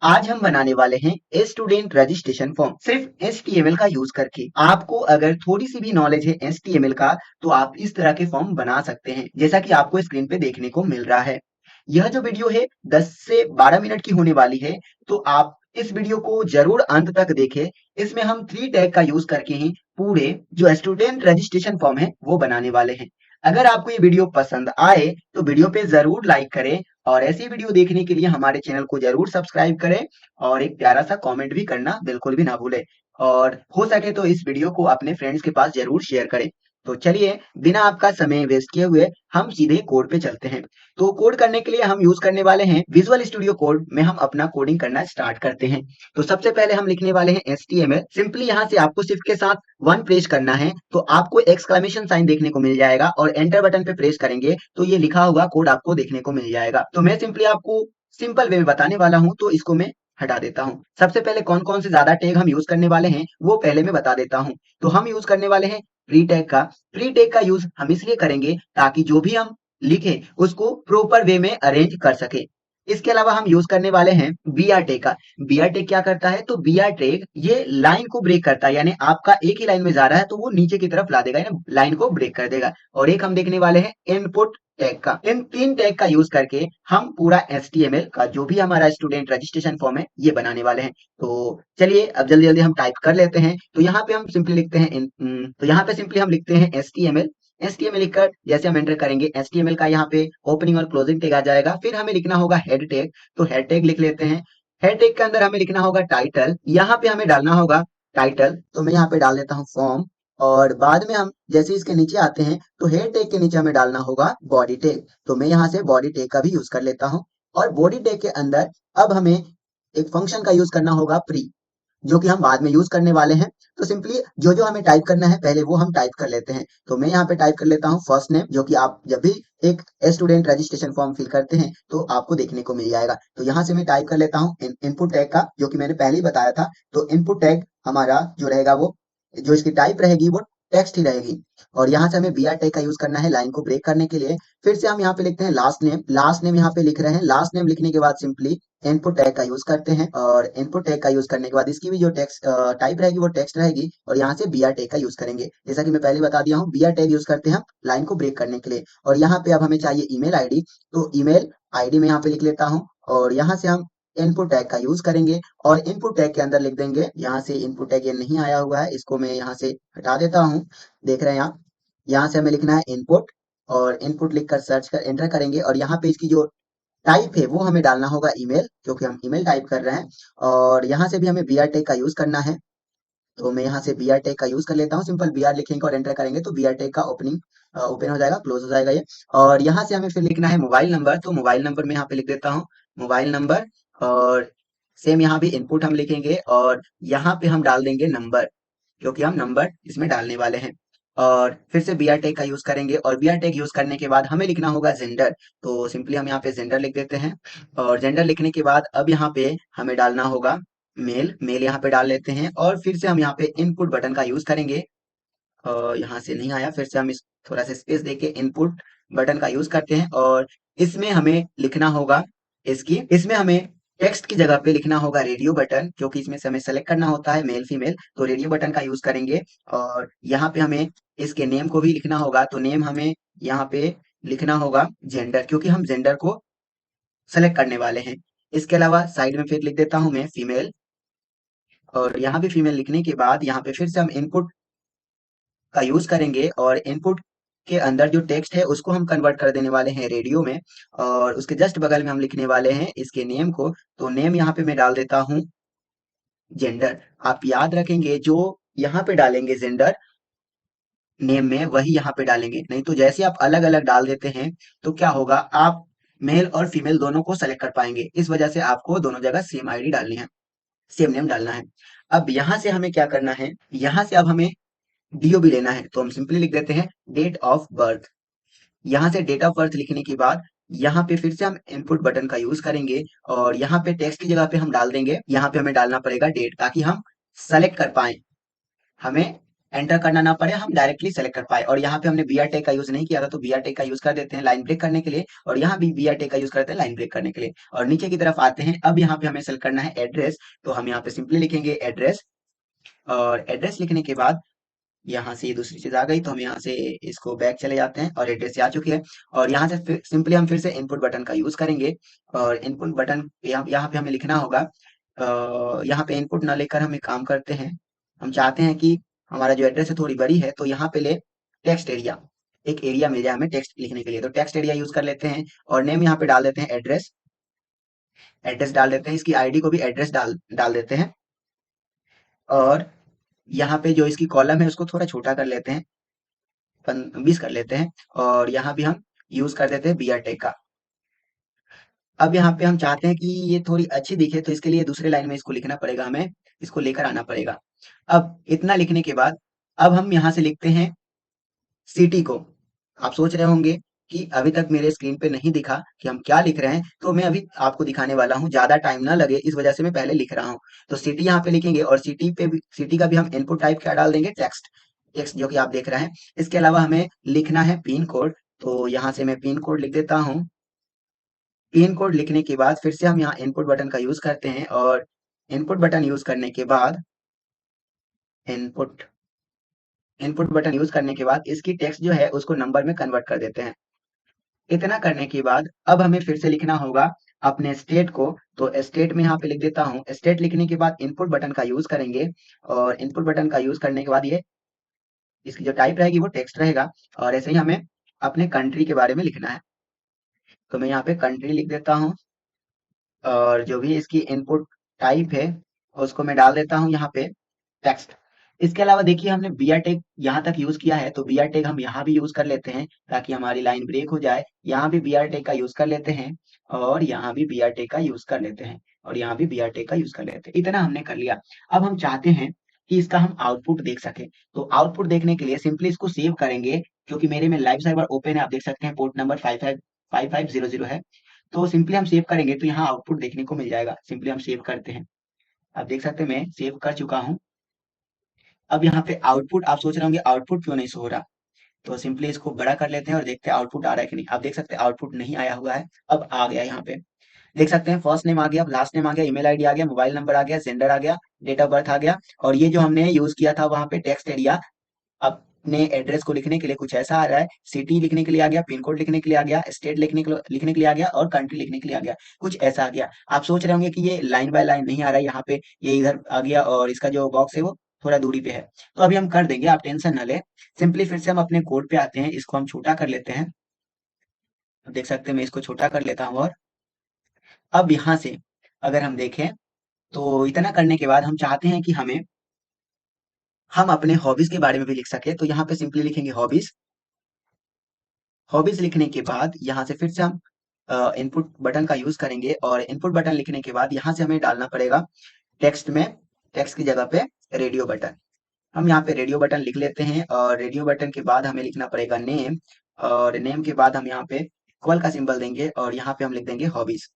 आज हम बनाने वाले हैं स्टूडेंट रजिस्ट्रेशन फॉर्म सिर्फ HTML का यूज करके। आपको अगर थोड़ी सी भी नॉलेज है HTML का तो आप इस तरह के फॉर्म बना सकते हैं जैसा कि आपको स्क्रीन पे देखने को मिल रहा है। यह जो वीडियो है 10 से 12 मिनट की होने वाली है, तो आप इस वीडियो को जरूर अंत तक देखें। इसमें हम 3 टैग का यूज करके ही पूरे जो स्टूडेंट रजिस्ट्रेशन फॉर्म है वो बनाने वाले हैं। अगर आपको ये वीडियो पसंद आए तो वीडियो पे जरूर लाइक करें और ऐसी वीडियो देखने के लिए हमारे चैनल को जरूर सब्सक्राइब करें और एक प्यारा सा कमेंट भी करना बिल्कुल भी ना भूलें। और हो सके तो इस वीडियो को अपने फ्रेंड्स के पास जरूर शेयर करें। तो चलिए बिना आपका समय वेस्ट किए हुए हम सीधे कोड पे चलते हैं। तो कोड करने के लिए हम यूज करने वाले हैं विजुअल स्टूडियो कोड में। हम अपना कोडिंग करना स्टार्ट करते हैं। तो सबसे पहले हम लिखने वाले हैं HTML। सिंपली यहाँ से आपको शिफ्ट के साथ 1 प्रेस करना है तो आपको एक्सक्लेमेशन साइन देखने को मिल जाएगा और एंटर बटन पे प्रेस करेंगे तो ये लिखा हुआ कोड आपको देखने को मिल जाएगा। तो मैं सिंपली आपको सिंपल वे में बताने वाला हूँ तो इसको मैं हटा देता हूँ। सबसे पहले कौन कौन से ज्यादा टैग हम यूज करने वाले हैं वो पहले मैं बता देता हूँ। तो हम यूज करने वाले हैं प्री टैग का। प्री टैग का यूज हम इसलिए करेंगे ताकि जो भी हम लिखे उसको प्रॉपर वे में अरेंज कर सके। इसके अलावा हम यूज करने वाले हैं बीआर टैग का। बीआर टैग क्या करता है, तो बीआर टैग ये लाइन को ब्रेक करता है, यानी आपका एक ही लाइन में जा रहा है तो वो नीचे की तरफ ला देगा, यानी लाइन को ब्रेक कर देगा। और एक हम देखने वाले हैं इनपुट टैग का। इन 3 टैग का यूज करके हम पूरा HTML का जो भी हमारा स्टूडेंट रजिस्ट्रेशन फॉर्म है ये बनाने वाले हैं। तो चलिए अब जल्दी जल्दी हम टाइप कर लेते हैं। तो यहाँ पे हम सिंपली लिखते हैं तो यहाँ पे सिंपली हम लिखते हैं HTML। HTML लिखकर जैसे हम एंटर करेंगे HTML का यहाँ पे ओपनिंग और क्लोजिंग टैग आ जाएगा। फिर हमें लिखना होगा हेड टैग। तो हेड टैग लिख लेते हैं। हेड टैग के अंदर हमें लिखना होगा टाइटल। यहाँ पे हमें डालना होगा टाइटल। तो मैं यहाँ पे डाल देता हूँ फॉर्म। और बाद में हम जैसे इसके नीचे आते हैं तो हेड टैग के नीचे हमें डालना होगा बॉडी टैग। तो मैं यहाँ से बॉडी टैग का भी यूज कर लेता हूँ। और बॉडी टैग के अंदर अब हमें एक फंक्शन का यूज करना होगा प्री, जो कि हम बाद में यूज करने वाले हैं। तो सिंपली जो जो हमें टाइप करना है पहले वो हम टाइप कर लेते हैं। तो मैं यहाँ पे टाइप कर लेता हूँ फर्स्ट नेम, जो कि आप जब भी एक स्टूडेंट रजिस्ट्रेशन फॉर्म फिल करते हैं तो आपको देखने को मिल जाएगा। तो यहाँ से मैं टाइप कर लेता हूँ इनपुट टैग का, जो कि मैंने पहले ही बताया था। तो इनपुट टैग हमारा जो रहेगा वो जो इसकी टाइप रहेगी वो टेक्स्ट ही रहेगी। और यहाँ से हमें बीआर टैग का यूज करना है लाइन को ब्रेक करने के लिए। फिर से हम यहाँ पे लिखते हैं लास्ट नेम। लास्ट नेम यहाँ पे लिख रहे हैं। लास्ट नेम लिखने के बाद सिंपली इनपुट टैग का यूज करते हैं। और इनपुट टैग का यूज करने के बाद इसकी भी जो टेक्स्ट टाइप रहेगी वो टेक्स्ट रहेगी। और यहाँ से बीआर टैग का यूज करेंगे। जैसा कि मैं पहले बता दिया हूँ, बीआर टैग यूज करते हैं हम लाइन को ब्रेक करने के लिए। और यहाँ पे अब हमें चाहिए ईमेल आईडी। तो ईमेल आईडी में यहाँ पे लिख लेता हूँ। और यहाँ से हम इनपुट टैग का यूज करेंगे और इनपुट टैग के अंदर लिख देंगे। यहाँ से इनपुट टैग ये नहीं आया हुआ है, इसको मैं यहाँ से हटा देता हूँ। देख रहे हैं आप, यहाँ से हमें लिखना है इनपुट। और इनपुट लिखकर सर्च कर एंटर करेंगे और यहाँ पे इसकी जो टाइप है वो हमें डालना होगा ईमेल, क्योंकि हम ईमेल टाइप कर रहे हैं। और यहाँ से भी हमें बीआर टैग का यूज करना है। तो मैं यहाँ से बीआर टैग का यूज कर लेता हूँ। सिंपल बीआर लिखेंगे और एंटर करेंगे तो बीआर टैग का ओपनिंग ओपन हो जाएगा, क्लोज हो जाएगा ये। और यहाँ से हमें फिर लिखना है मोबाइल नंबर। तो मोबाइल नंबर में यहाँ पे लिख देता हूँ मोबाइल नंबर। और सेम यहाँ भी इनपुट हम लिखेंगे और यहाँ पे हम डाल देंगे नंबर, क्योंकि हम नंबर इसमें डालने वाले हैं। और फिर से बीआर टैग का यूज करेंगे और बीआर टैग यूज करने के बाद हमें लिखना होगा जेंडर। तो सिंपली हम यहाँ पे जेंडर लिख देते हैं। और जेंडर लिखने के बाद अब यहाँ पे हमें डालना होगा मेल। मेल यहाँ पे डाल लेते हैं और फिर से हम यहाँ पे इनपुट बटन का यूज करेंगे। और यहाँ से नहीं आया, फिर से हम इस थोड़ा सा स्पेस देके इनपुट बटन का यूज करते हैं। और इसमें हमें लिखना होगा इसमें हमें टेक्स्ट की जगह पे लिखना होगा रेडियो बटन, क्योंकि इसमें से हमें सेलेक्ट करना होता है मेल फीमेल। तो रेडियो बटन का यूज करेंगे। और यहाँ पे हमें इसके नेम को भी लिखना होगा। तो नेम हमें यहाँ पे लिखना होगा जेंडर, क्योंकि हम जेंडर को सेलेक्ट करने वाले हैं। इसके अलावा साइड में फिर लिख देता हूँ मैं फीमेल। और यहाँ भी फीमेल लिखने के बाद यहाँ पे फिर से हम इनपुट का यूज करेंगे और इनपुट के अंदर जो टेक्स्ट है उसको हम कन्वर्ट कर देने वाले हैं रेडियो में। और उसके जस्ट बगल में हम लिखने वाले हैं इसके नेम को। तो नेम यहाँ पे मैं डाल देता हूँ जेंडर। आप याद रखेंगे जो यहाँ पे डालेंगे जेंडर नेम में वही यहाँ पे डालेंगे, नहीं तो जैसे आप अलग अलग डाल देते हैं तो क्या होगा, आप मेल और फीमेल दोनों को सेलेक्ट कर पाएंगे। इस वजह से आपको दोनों जगह सेम आईडी डालनी है, सेम नेम डालना है। अब यहाँ से हमें क्या करना है, यहाँ से अब हमें डीओ भी लेना है। तो हम सिंपली लिख देते हैं डेट ऑफ बर्थ। यहाँ से डेट ऑफ बर्थ लिखने के बाद यहाँ पे फिर से हम इनपुट बटन का यूज करेंगे और यहाँ पे टेक्स्ट की जगह पे हम डाल देंगे, यहाँ पे हमें डालना पड़ेगा डेट, ताकि हम सेलेक्ट कर पाए, हमें एंटर करना ना पड़े, हम डायरेक्टली सेलेक्ट कर पाए। और यहाँ पे हमने बी आर टैग का यूज नहीं किया था, तो बी आर टैग का यूज कर देते हैं लाइन ब्रेक करने के लिए, और यहाँ भी बी आर टैग का यूज करते हैं लाइन ब्रेक करने के लिए। और नीचे की तरफ आते हैं, अब यहाँ पे हमें सेलेक्ट करना है एड्रेस, तो हम यहाँ पे सिंपली लिखेंगे एड्रेस। और एड्रेस लिखने के बाद यहाँ से ये दूसरी चीज आ गई, तो हम यहाँ से इसको बैक चले जाते हैं और एड्रेस आ चुकी है। और यहाँ से फिर सिंपली हम फिर से इनपुट बटन का यूज करेंगे, और इनपुट बटन यहाँ पे हमें लिखना होगा। यहाँ पे इनपुट ना लेकर हम एक काम करते हैं, हम चाहते हैं कि हमारा जो एड्रेस है थोड़ी बड़ी है, तो यहाँ पे ले टेक्स्ट एरिया, एक एरिया मिल जाए हमें टेक्स्ट लिखने के लिए, तो टेक्स्ट एरिया यूज कर लेते हैं। और नेम यहाँ पे डाल देते हैं एड्रेस, एड्रेस डाल देते हैं, इसकी आईडी को भी एड्रेस डाल डाल देते हैं। और यहाँ पे जो इसकी कॉलम है उसको थोड़ा छोटा कर लेते हैं, 20 कर लेते हैं। और यहाँ भी हम यूज कर देते हैं बी आर टैग का। अब यहाँ पे हम चाहते हैं कि ये थोड़ी अच्छी दिखे, तो इसके लिए दूसरे लाइन में इसको लिखना पड़ेगा, हमें इसको लेकर आना पड़ेगा। अब इतना लिखने के बाद अब हम यहाँ से लिखते हैं सिटी को। आप सोच रहे होंगे कि अभी तक मेरे स्क्रीन पे नहीं दिखा कि हम क्या लिख रहे हैं, तो मैं अभी आपको दिखाने वाला हूँ, ज्यादा टाइम ना लगे इस वजह से मैं पहले लिख रहा हूँ। तो सिटी यहाँ पे लिखेंगे, और सिटी पे भी, सिटी का भी हम इनपुट टाइप क्या डाल देंगे, टेक्स्ट, टेक्स्ट जो कि आप देख रहे हैं। इसके अलावा हमें लिखना है पिन कोड, तो यहाँ से मैं पिन कोड लिख देता हूँ। पिन कोड लिखने के बाद फिर से हम यहाँ इनपुट बटन का यूज करते हैं, और इनपुट बटन यूज करने के बाद इनपुट इनपुट बटन यूज करने के बाद इसकी टेक्स्ट जो है उसको नंबर में कन्वर्ट कर देते हैं। इतना करने के बाद अब हमें फिर से लिखना होगा अपने स्टेट को, तो स्टेट में यहाँ पे लिख देता हूँ। स्टेट लिखने के बाद इनपुट बटन का यूज करेंगे, और इनपुट बटन का यूज करने के बाद ये इसकी जो टाइप रहेगी वो टेक्स्ट रहेगा। और ऐसे ही हमें अपने कंट्री के बारे में लिखना है, तो मैं यहाँ पे कंट्री लिख देता हूँ। और जो भी इसकी इनपुट टाइप है उसको मैं डाल देता हूँ यहाँ पे टेक्स्ट। इसके अलावा देखिए हमने बी आर टैग यहाँ तक यूज किया है, तो बी आर टैग हम यहाँ भी यूज कर लेते हैं ताकि हमारी लाइन ब्रेक हो जाए। यहाँ भी बी आर टैग का यूज कर लेते हैं, और यहाँ भी बी आर टैग का यूज कर लेते हैं, और यहाँ भी बी आर टैग का यूज कर लेते हैं। इतना हमने कर लिया। अब हम चाहते हैं कि इसका हम आउटपुट देख सके, तो आउटपुट देखने के लिए सिंपली इसको सेव करेंगे, क्योंकि मेरे में लाइव सर्वर ओपन है, आप देख सकते हैं पोर्ट नंबर 5500 है। तो सिंपली हम सेव करेंगे तो यहाँ आउटपुट देखने को मिल जाएगा। सिंपली हम सेव करते हैं, आप देख सकते हैं मैं सेव कर चुका हूँ। अब यहाँ पे आउटपुट आप सोच रहे होंगे आउटपुट क्यों नहीं शो हो रहा, तो सिंपली इसको बड़ा कर लेते हैं और देखते हैं आउटपुट आ रहा है कि नहीं। आप देख सकते हैं आउटपुट नहीं आया हुआ है, अब आ गया। यहाँ पे देख सकते हैं फर्स्ट नेम आ गया, लास्ट नेम आ गया, ईमेल आईडी आ गया, मोबाइल नंबर आ गया, जेंडर आ गया, डेट ऑफ बर्थ आ गया। और ये जो हमने यूज किया था वहां पे टेक्स्ट एरिया, अपने एड्रेस को लिखने के लिए कुछ ऐसा आ रहा है, सिटी लिखने के लिए आ गया, पिन कोड लिखने के लिए आ गया, स्टेट लिखने के लिए आ गया, और कंट्री लिखने के लिए आ गया, कुछ ऐसा आ गया। आप सोच रहे होंगे कि ये लाइन बाय लाइन नहीं आ रहा है, यहाँ पे ये इधर आ गया, और इसका जो बॉक्स है वो थोड़ा दूरी पे है। तो अभी हम कर देंगे, आप टेंशन न लें। सिंपली फिर से हम अपने कोड पे आते हैं, इसको हम छोटा कर लेते हैं। आप देख सकते हैं मैं इसको छोटा कर लेता हूँ। और अब यहाँ से अगर हम देखें, तो इतना करने के बाद हम चाहते हैं कि हम अपने हॉबीज के बारे में भी लिख सके, तो यहाँ पे सिंपली लिखेंगे हॉबीज। हॉबीज लिखने के बाद यहाँ से फिर से हम इनपुट बटन का यूज करेंगे, और इनपुट बटन लिखने के बाद यहाँ से हमें डालना पड़ेगा टेक्स्ट में, टेक्स्ट की जगह पे रेडियो बटन। हम यहाँ पे रेडियो बटन लिख लेते हैं, और रेडियो बटन के बाद हमें लिखना पड़ेगा नेम, और नेम के बाद हम यहाँ पे इक्वल का सिंबल देंगे, और यहाँ पे हम लिख देंगे हॉबीज,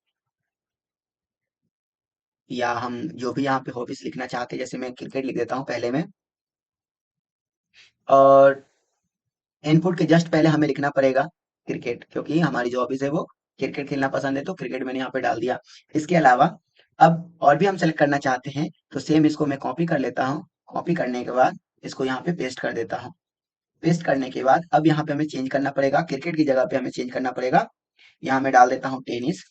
या हम जो भी यहाँ पे हॉबीज लिखना चाहते हैं, जैसे मैं क्रिकेट लिख देता हूँ पहले में। और इनपुट के जस्ट पहले हमें लिखना पड़ेगा क्रिकेट, क्योंकि हमारी जो हॉबीज है वो क्रिकेट खेलना पसंद है, तो क्रिकेट मैंने यहाँ पे डाल दिया। इसके अलावा अब और भी हम सेलेक्ट करना चाहते हैं, तो सेम इसको मैं कॉपी कर लेता हूँ। कॉपी करने के बाद इसको यहाँ पे पेस्ट कर देता हूँ। पेस्ट करने के बाद अब यहाँ पे हमें चेंज करना पड़ेगा, क्रिकेट की जगह पे हमें चेंज करना पड़ेगा। यहाँ मैं डाल देता हूँ टेनिस,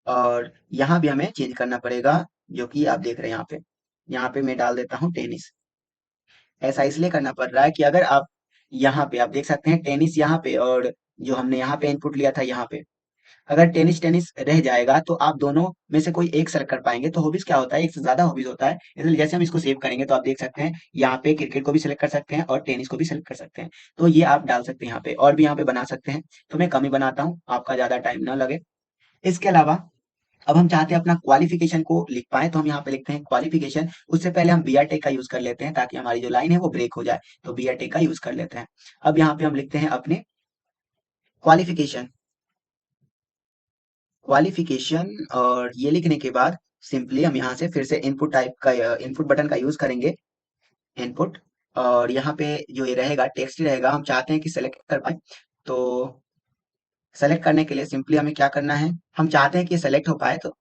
और यहाँ भी हमें चेंज करना पड़ेगा, जो कि आप देख रहे हैं यहाँ पे। यहाँ पे मैं डाल देता हूँ टेनिस। ऐसा इसलिए करना पड़ रहा है कि अगर आप यहाँ पे आप देख सकते हैं टेनिस यहाँ पे, और जो हमने यहाँ पे इनपुट लिया था यहाँ पे, अगर टेनिस टेनिस रह जाएगा तो आप दोनों में से कोई एक सेलेक्ट कर पाएंगे। तो हॉबीज क्या होता है, एक से ज्यादा हॉबीज होता है, इसलिए जैसे हम इसको सेव करेंगे तो आप देख सकते हैं यहाँ पे क्रिकेट को भी सिलेक्ट कर सकते हैं और टेनिस को भी सिलेक्ट कर सकते हैं। तो ये आप डाल सकते हैं यहाँ पे, और भी यहाँ पे बना सकते हैं। तो मैं कम ही बनाता हूँ, आपका ज्यादा टाइम ना लगे। इसके अलावा अब हम चाहते हैं अपना क्वालिफिकेशन को लिख पाए, तो हम यहाँ पे लिखते हैं क्वालिफिकेशन। उससे पहले हम बी आर टेक का यूज कर लेते हैं ताकि हमारी जो लाइन है वो ब्रेक हो जाए, तो बी आर टेक का यूज कर लेते हैं। अब यहाँ पे हम लिखते हैं अपने क्वालिफिकेशन, क्वालिफिकेशन। और ये लिखने के बाद सिंपली हम यहाँ से फिर से इनपुट टाइप का इनपुट बटन का यूज करेंगे, इनपुट। और यहाँ पे जो ये रहेगा टेक्स्ट रहेगा, हम चाहते हैं कि सेलेक्ट कर पाए। तो सेलेक्ट करने के लिए सिंपली हमें क्या करना है, हम चाहते हैं कि ये सेलेक्ट हो पाए, तो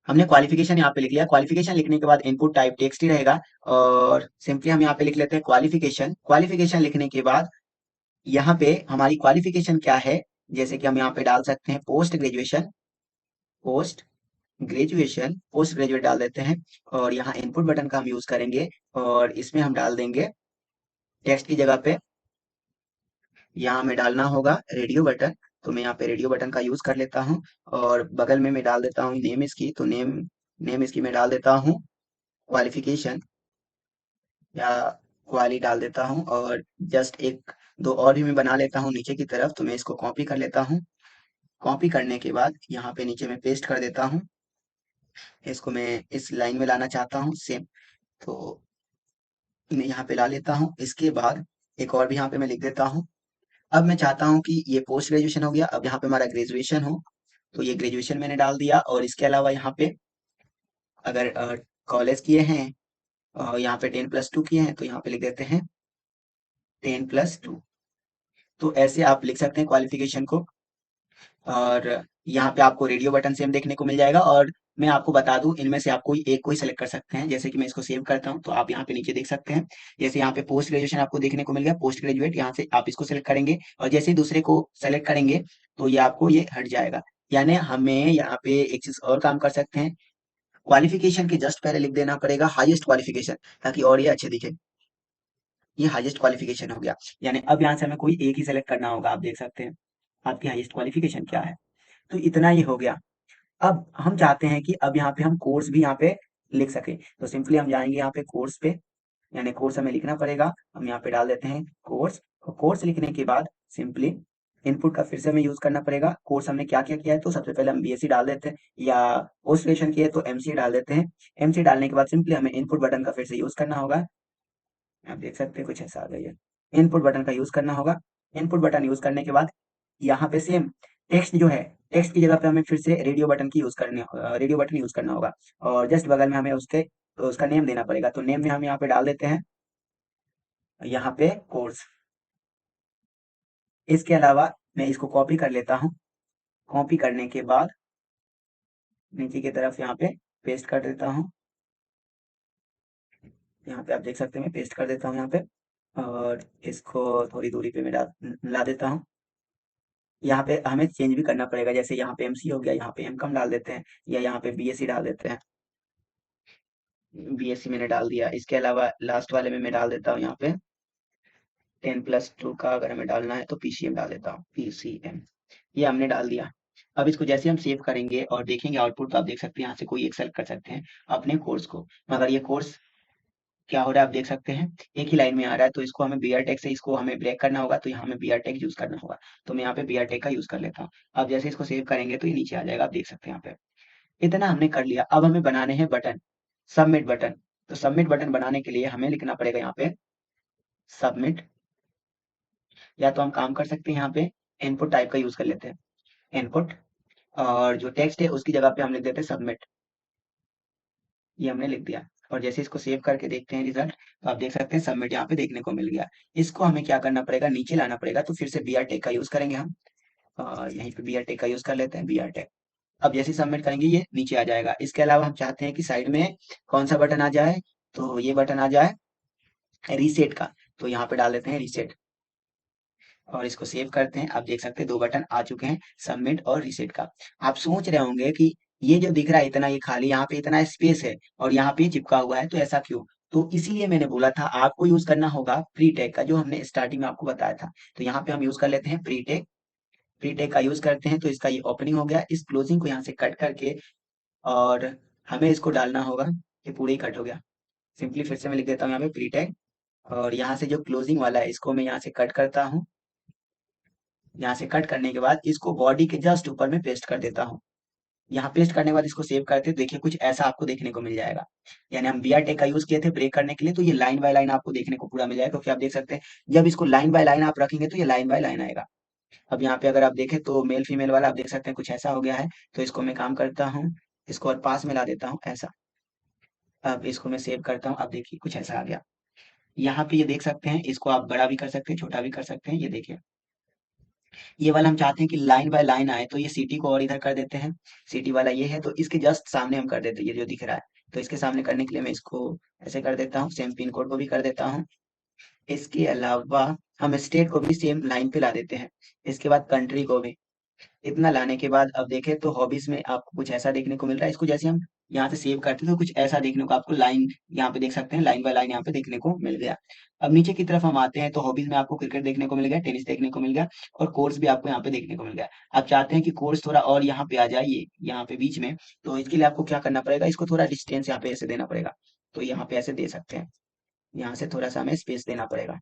हमने क्वालिफिकेशन यहाँ पे लिख लिया। क्वालिफिकेशन लिखने के बाद इनपुट टाइप टेक्स्ट ही रहेगा, और सिंपली हम यहाँ पे लिख लेते हैं क्वालिफिकेशन। क्वालिफिकेशन लिखने के बाद यहाँ पे हमारी क्वालिफिकेशन क्या है, जैसे कि हम यहाँ पे डाल सकते हैं post graduation, post graduation, post graduate डाल देते हैं। और यहाँ इनपुट बटन का हम यूज करेंगे, और इसमें हम डाल देंगे टेक्स्ट की जगह पे यहाँ हमें डालना होगा रेडियो बटन। तो मैं यहाँ पे रेडियो बटन का यूज कर लेता हूँ, और बगल में मैं डाल देता हूँ नेम इसकी, तो नेम इसकी मैं डाल देता हूँ क्वालिफिकेशन, या क्वाली डाल देता हूँ। और जस्ट एक दो और भी मैं बना लेता हूँ नीचे की तरफ, तो मैं इसको कॉपी कर लेता हूँ। कॉपी करने के बाद यहाँ पे नीचे मैं पेस्ट कर देता हूँ, इसको मैं इस लाइन में लाना चाहता हूँ सेम, तो मैं यहाँ पे ला लेता हूँ। इसके बाद एक और भी यहाँ पे मैं लिख देता हूँ। अब मैं चाहता हूँ कि ये पोस्ट ग्रेजुएशन हो गया, अब यहाँ पे हमारा ग्रेजुएशन हो, तो ये ग्रेजुएशन मैंने डाल दिया। और इसके अलावा यहाँ पे अगर कॉलेज किए हैं, यहाँ पे 10+2 किए हैं, तो यहाँ पे लिख देते हैं 10+2। तो ऐसे आप लिख सकते हैं क्वालिफिकेशन को। और यहाँ पे आपको रेडियो बटन सेम देखने को मिल जाएगा। और मैं आपको बता दूं, इनमें से आप कोई एक को ही सेलेक्ट कर सकते हैं। जैसे कि मैं इसको सेव करता हूं, तो आप यहाँ पे नीचे देख सकते हैं, जैसे यहाँ पे पोस्ट ग्रेजुएशन आपको देखने को मिल गया, पोस्ट ग्रेजुएट, यहाँ से आप इसको सेलेक्ट करेंगे, और जैसे ही दूसरे को सेलेक्ट करेंगे तो ये आपको ये हट जाएगा। यानी हमें यहाँ पे एक चीज और काम कर सकते हैं, क्वालिफिकेशन के जस्ट पहले लिख देना पड़ेगा हाईएस्ट क्वालिफिकेशन, ताकि और ये अच्छे दिखे। ये हाईएस्ट क्वालिफिकेशन हो गया, यानी अब यहाँ से हमें कोई एक ही सेलेक्ट करना होगा। आप देख सकते हैं आपकी हाईएस्ट क्वालिफिकेशन क्या है। तो इतना ही हो गया। अब हम चाहते हैं कि अब यहाँ पे हम कोर्स भी यहाँ पे लिख सके, तो सिंपली हम जाएंगे यहाँ पे कोर्स पे, यानी कोर्स हमें लिखना पड़ेगा। हम यहाँ पे डाल देते हैं कोर्स, और कोर्स लिखने के बाद सिंपली इनपुट का फिर से हमें यूज करना पड़ेगा। कोर्स हमने क्या क्या किया है, तो सबसे पहले हम बीएससी डाल देते हैं, या पोस्ट ग्रेजुएशन किए तो एमसी डाल देते हैं। एमसी डालने के बाद सिंपली हमें इनपुट बटन का फिर से यूज करना होगा। आप देख सकते हैं कुछ ऐसा आ गई है, इनपुट बटन का यूज करना होगा। इनपुट बटन यूज करने के बाद यहाँ पे सेम टेक्स्ट जो है, टेक्स्ट की जगह पे हमें फिर से रेडियो बटन यूज करना होगा। और जस्ट बगल में हमें उसका नेम देना पड़ेगा, तो नेम में हम यहाँ पे डाल देते हैं यहाँ पे कोर्स। इसके अलावा मैं इसको कॉपी कर लेता हूँ। कॉपी करने के बाद नीचे की तरफ यहाँ पे पेस्ट कर देता हूँ। यहाँ पे आप देख सकते हैं मैं पेस्ट कर देता हूँ यहाँ पे, और इसको थोड़ी दूरी पे मैं ला देता हूँ। यहाँ पे हमें चेंज भी करना पड़ेगा, जैसे यहाँ पे एमसी हो गया, यहाँ पे एमकॉम डाल देते हैं, या यहाँ पे बीएससी डाल देते हैं। बीएससी मैंने डाल दिया। इसके अलावा लास्ट वाले में मैं डाल देता हूँ यहाँ पे 10+2 का अगर हमें डालना है तो पीसीएम डाल देता हूँ, पीसीएम। ये हमने डाल दिया। अब इसको जैसे हम सेव करेंगे और देखेंगे आउटपुट, तो आप देख सकते हैं यहाँ से कोई एक सेलेक्ट कर सकते हैं अपने कोर्स को। मगर ये कोर्स क्या हो रहा है आप देख सकते हैं, एक ही लाइन में आ रहा है, तो इसको हमें बीआर टैग से इसको हमें ब्रेक करना होगा, तो यहाँ हमें बीआर टैग यूज करना होगा। तो मैं यहाँ पे बीआर टैग का यूज कर लेता हूँ। अब जैसे इसको सेव करेंगे तो ये नीचे आ जाएगा, आप देख सकते हैं यहाँ पे। इतना हमने कर लिया। अब हमें बनाने हैं बटन, सबमिट बटन। तो सबमिट बटन बनाने के लिए हमें लिखना पड़ेगा यहाँ पे सबमिट, या तो हम काम कर सकते हैं यहाँ पे इनपुट टाइप का यूज कर लेते हैं, इनपुट, और जो टेक्स्ट है उसकी जगह पे हम लिख देते हैं सबमिट। ये हमने लिख दिया। और जैसे इसको सेव करके देखते हैं रिजल्ट, तो आप देख सकते हैं सबमिट यहाँ पे देखने को मिल गया। इसको हमें क्या करना पड़ेगा, नीचे लाना पड़ेगा, तो फिर से बी आर टेक का यूज करेंगे हम। यहीं पे बी आर टेक का यूज कर लेते हैं, बी आर टेक। अब जैसे सबमिट करेंगे ये नीचे आ जाएगा। इसके अलावा हम चाहते हैं कि साइड में कौन सा बटन आ जाए, तो ये बटन आ जाए रीसेट का, तो यहाँ पे डाल देते हैं रीसेट, और इसको सेव करते हैं। आप देख सकते हैं दो बटन आ चुके हैं, सबमिट और रीसेट का। आप सोच रहे होंगे कि ये जो दिख रहा है इतना, ये खाली यहाँ पे इतना स्पेस है और यहाँ पे चिपका हुआ है, तो ऐसा क्यों? तो इसीलिए मैंने बोला था आपको यूज करना होगा प्री टैग का, जो हमने स्टार्टिंग में आपको बताया था। तो यहाँ पे हम यूज कर लेते हैं प्री टैग। प्री टैग का यूज करते हैं, तो इसका ये ओपनिंग हो गया। इस क्लोजिंग को यहाँ से कट करके, और हमें इसको डालना होगा, ये पूरे ही कट हो गया। सिंपली फिर से मैं लिख देता हूँ यहाँ पे प्री टैग, और यहाँ से जो क्लोजिंग वाला है इसको मैं यहाँ से कट करता हूँ। यहाँ से कट करने के बाद इसको बॉडी के जस्ट ऊपर में पेस्ट कर देता हूँ। यहाँ पेस्ट करने के बाद इसको सेव करते हैं, देखिए कुछ ऐसा आपको देखने को मिल जाएगा। यानी हम बीआर टेक का यूज किए थे ब्रेक करने के लिए, तो ये लाइन बाय लाइन आपको देखने को पूरा मिल जाएगा, क्योंकि आप देख सकते हैं जब इसको लाइन बाय लाइन आप रखेंगे तो ये लाइन बाय लाइन आएगा। अब यहाँ पे अगर आप देखें तो मेल फीमेल वाला आप देख सकते हैं कुछ ऐसा हो गया है। तो इसको मैं काम करता हूँ, इसको और पास में ला देता हूँ ऐसा। अब इसको मैं सेव करता हूँ, अब देखिए कुछ ऐसा आ गया। यहाँ पे ये देख सकते हैं, इसको आप बड़ा भी कर सकते हैं, छोटा भी कर सकते हैं। ये देखिए, ये वाला हम चाहते हैं कि लाइन बाय लाइन आए, तो ये सिटी को और इधर कर देते हैं। सिटी वाला ये है, तो इसके जस्ट सामने हम कर देते हैं, ये जो दिख रहा है। तो इसके सामने करने के लिए मैं इसको ऐसे कर देता हूँ, सेम पिन कोड को भी कर देता हूँ। इसके अलावा हम स्टेट को भी सेम लाइन पे ला देते हैं। इसके बाद कंट्री को भी। इतना लाने के बाद अब देखें तो हॉबीज में आपको कुछ ऐसा देखने को मिल रहा है। इसको जैसे हम यहाँ से सेव करते हैं तो कुछ ऐसा देखने को आपको लाइन यहाँ पे देख सकते हैं, लाइन बाय लाइन यहाँ पे देखने को मिल गया। अब नीचे की तरफ हम आते हैं तो हॉबीज में आपको क्रिकेट देखने को मिल गया, टेनिस देखने को मिल गया और कोर्स भी आपको यहाँ पे देखने को मिल गया। आप चाहते हैं कि कोर्स थोड़ा और यहाँ पे आ जाए, ये यहाँ पे बीच में, तो इसके लिए आपको क्या करना पड़ेगा, इसको थोड़ा डिस्टेंस यहाँ पे ऐसे देना पड़ेगा। तो यहाँ पे ऐसे दे सकते हैं, यहाँ से थोड़ा सा हमें स्पेस देना पड़ेगा।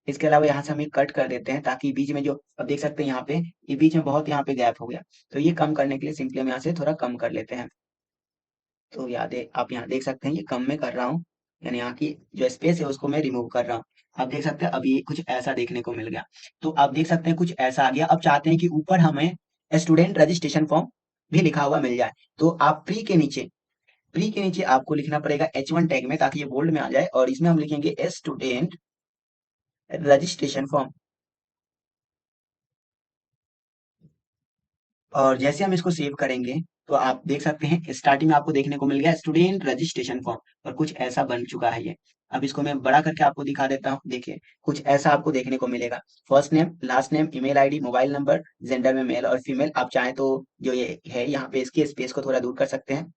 इसके अलावा यहाँ से हम ये कट कर देते हैं ताकि बीच में जो अब देख सकते हैं यहाँ पे, ये बीच में बहुत यहाँ पे गैप हो गया। तो ये कम करने के लिए सिंपली हम यहाँ से थोड़ा कम कर लेते हैं। तो आप यहाँ देख सकते हैं ये कम में कर रहा हूँ, यानी यहाँ की जो स्पेस है उसको मैं रिमूव कर रहा हूँ। आप देख सकते हैं अभी कुछ ऐसा देखने को मिल गया। तो आप देख सकते हैं कुछ ऐसा आ गया। अब चाहते हैं कि ऊपर हमें स्टूडेंट रजिस्ट्रेशन फॉर्म भी लिखा हुआ मिल जाए। तो आप प्री के नीचे आपको लिखना पड़ेगा H1 टैग में, ताकि ये बोल्ड में आ जाए, और इसमें हम लिखेंगे स्टूडेंट रजिस्ट्रेशन फॉर्म। और जैसे हम इसको सेव करेंगे तो आप देख सकते हैं स्टार्टिंग में आपको देखने को मिल गया स्टूडेंट रजिस्ट्रेशन फॉर्म, और कुछ ऐसा बन चुका है ये। अब इसको मैं बड़ा करके आपको दिखा देता हूँ। देखिए, कुछ ऐसा आपको देखने को मिलेगा। First name, last name, email ID, mobile number, gender में मेल और फीमेल। आप चाहें तो जो ये है यहाँ पे इसके स्पेस को थोड़ा दूर कर सकते हैं,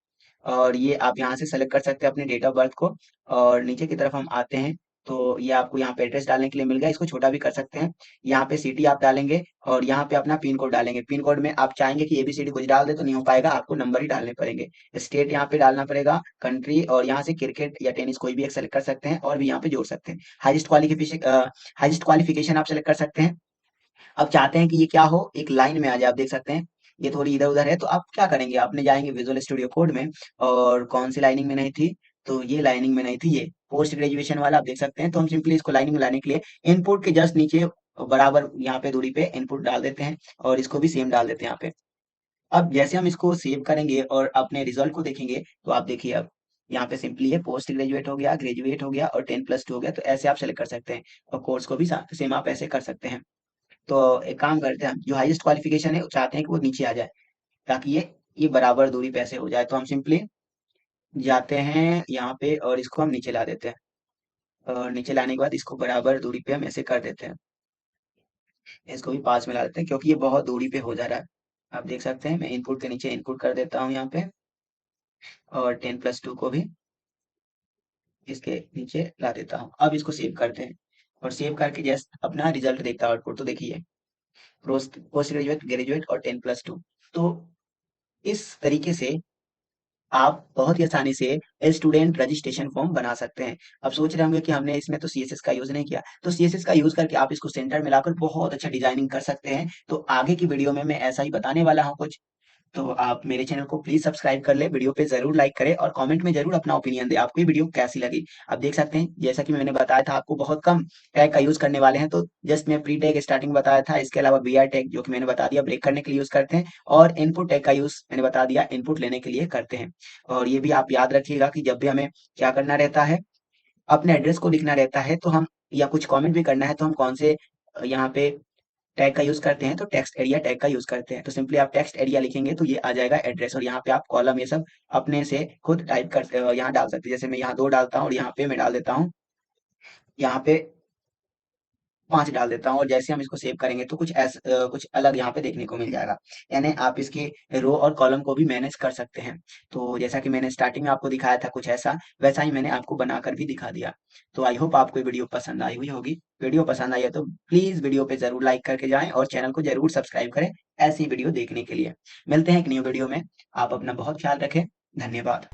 और ये आप यहाँ से सेलेक्ट कर सकते हैं अपने डेट ऑफ बर्थ को। और नीचे की तरफ हम आते हैं तो ये आपको यहाँ पे एड्रेस डालने के लिए मिल गया, इसको छोटा भी कर सकते हैं। यहाँ पे सिटी आप डालेंगे और यहाँ पे अपना पिन कोड डालेंगे। पिन कोड में आप चाहेंगे कि एबीसीडी कुछ डाल दे तो नहीं हो पाएगा, आपको नंबर ही डालने पड़ेंगे। स्टेट यहाँ पे डालना पड़ेगा, कंट्री, और यहाँ से क्रिकेट या टेनिस कोई भी एक सेलेक्ट कर सकते हैं और भी यहाँ पे जोड़ सकते हैं। हाईएस्ट क्वालिफिकेशन आप सेलेक्ट कर सकते हैं। अब चाहते हैं कि ये क्या हो, एक लाइन में आ जाए। आप देख सकते हैं ये थोड़ी इधर उधर है, तो आप क्या करेंगे, आपने जाएंगे विजुअल स्टूडियो कोड में, और कौन सी लाइनिंग में नहीं थी, तो ये लाइनिंग में नहीं थी, ये पोस्ट ग्रेजुएशन वाला आप देख सकते हैं। तो हम सिंपली इसको लाइनिंग में लाने के लिए इनपुट के जस्ट नीचे बराबर यहाँ पे दूरी पे इनपुट डाल देते हैं, और इसको भी सेम डाल देते हैं यहाँ पे। अब जैसे हम इसको सेव करेंगे और अपने रिजल्ट को देखेंगे तो आप देखिए, अब यहाँ पे सिंपली है पोस्ट ग्रेजुएट हो गया, ग्रेजुएट हो गया और 10+2 हो गया। तो ऐसे आप सेलेक्ट कर सकते हैं, और कोर्स को भी सेम आप ऐसे कर सकते हैं। तो एक काम करते हैं, हम जो हाईएस्ट क्वालिफिकेशन है चाहते हैं कि वो नीचे आ जाए, ताकि ये बराबर दूरी पे ऐसे हो जाए। तो हम सिंपली जाते हैं यहाँ पे और इसको हम नीचे ला देते हैं, और नीचे लाने के बाद इसको बराबर दूरी पे हम ऐसे कर देते हैं। इसको भी पास में ला देते हैं क्योंकि ये बहुत दूरी पे हो जा रहा है। आप देख सकते हैं मैं इनपुट के नीचे इनपुट कर देता हूँ यहाँ पे, और 10+2 को भी इसके नीचे ला देता हूँ। अब इसको सेव करते हैं, और सेव करके जस्ट अपना रिजल्ट देखता हूँ आउटपुट। तो देखिए, पोस्ट ग्रेजुएट, ग्रेजुएट और 10+2। तो इस तरीके से आप बहुत ही आसानी से स्टूडेंट रजिस्ट्रेशन फॉर्म बना सकते हैं। अब सोच रहे होंगे कि हमने इसमें तो सीएसएस का यूज नहीं किया, तो सीएसएस का यूज करके आप इसको सेंटर में लाकर बहुत अच्छा डिजाइनिंग कर सकते हैं। तो आगे की वीडियो में मैं ऐसा ही बताने वाला हूँ कुछ। तो आप मेरे चैनल को प्लीज सब्सक्राइब कर ले, वीडियो पे जरूर लाइक करें और कमेंट में जरूर अपना ओपिनियन दे, आपको ये वीडियो कैसी लगी। आप देख सकते हैं जैसा कि मैंने बताया था आपको बहुत कम टैग का यूज करने वाले हैं। तो जस्ट मैं प्री टैग स्टार्टिंग बताया था, इसके अलावा बीआर टैग जो कि मैंने बता दिया ब्रेक करने के लिए यूज करते हैं, और इनपुट टैग का यूज मैंने बता दिया इनपुट लेने के लिए करते हैं। और ये भी आप याद रखिएगा कि जब भी हमें क्या करना रहता है, अपने एड्रेस को लिखना रहता है, तो हम या कुछ कमेंट भी करना है तो हम कौन से यहाँ पे टैग का यूज करते हैं, तो टेक्स्ट एरिया टैग का यूज करते हैं। तो सिंपली आप टेक्स्ट एरिया लिखेंगे तो ये आ जाएगा एड्रेस, और यहाँ पे आप कॉलम ये सब अपने से खुद टाइप कर यहाँ डाल सकते हैं। जैसे मैं यहाँ 2 डालता हूँ और यहाँ पे मैं डाल देता हूँ, यहाँ पे 5 डाल देता हूँ, और जैसे हम इसको सेव करेंगे तो कुछ अलग यहाँ पे देखने को मिल जाएगा। यानी आप इसके रो और कॉलम को भी मैनेज कर सकते हैं। तो जैसा कि मैंने स्टार्टिंग में आपको दिखाया था कुछ ऐसा, वैसा ही मैंने आपको बनाकर भी दिखा दिया। तो आई होप आपको ये वीडियो पसंद आई हुई होगी। वीडियो पसंद आई है तो प्लीज वीडियो पे जरूर लाइक करके जाएं और चैनल को जरूर सब्सक्राइब करें ऐसी वीडियो देखने के लिए। मिलते हैं एक न्यू वीडियो में, आप अपना बहुत ख्याल रखें। धन्यवाद।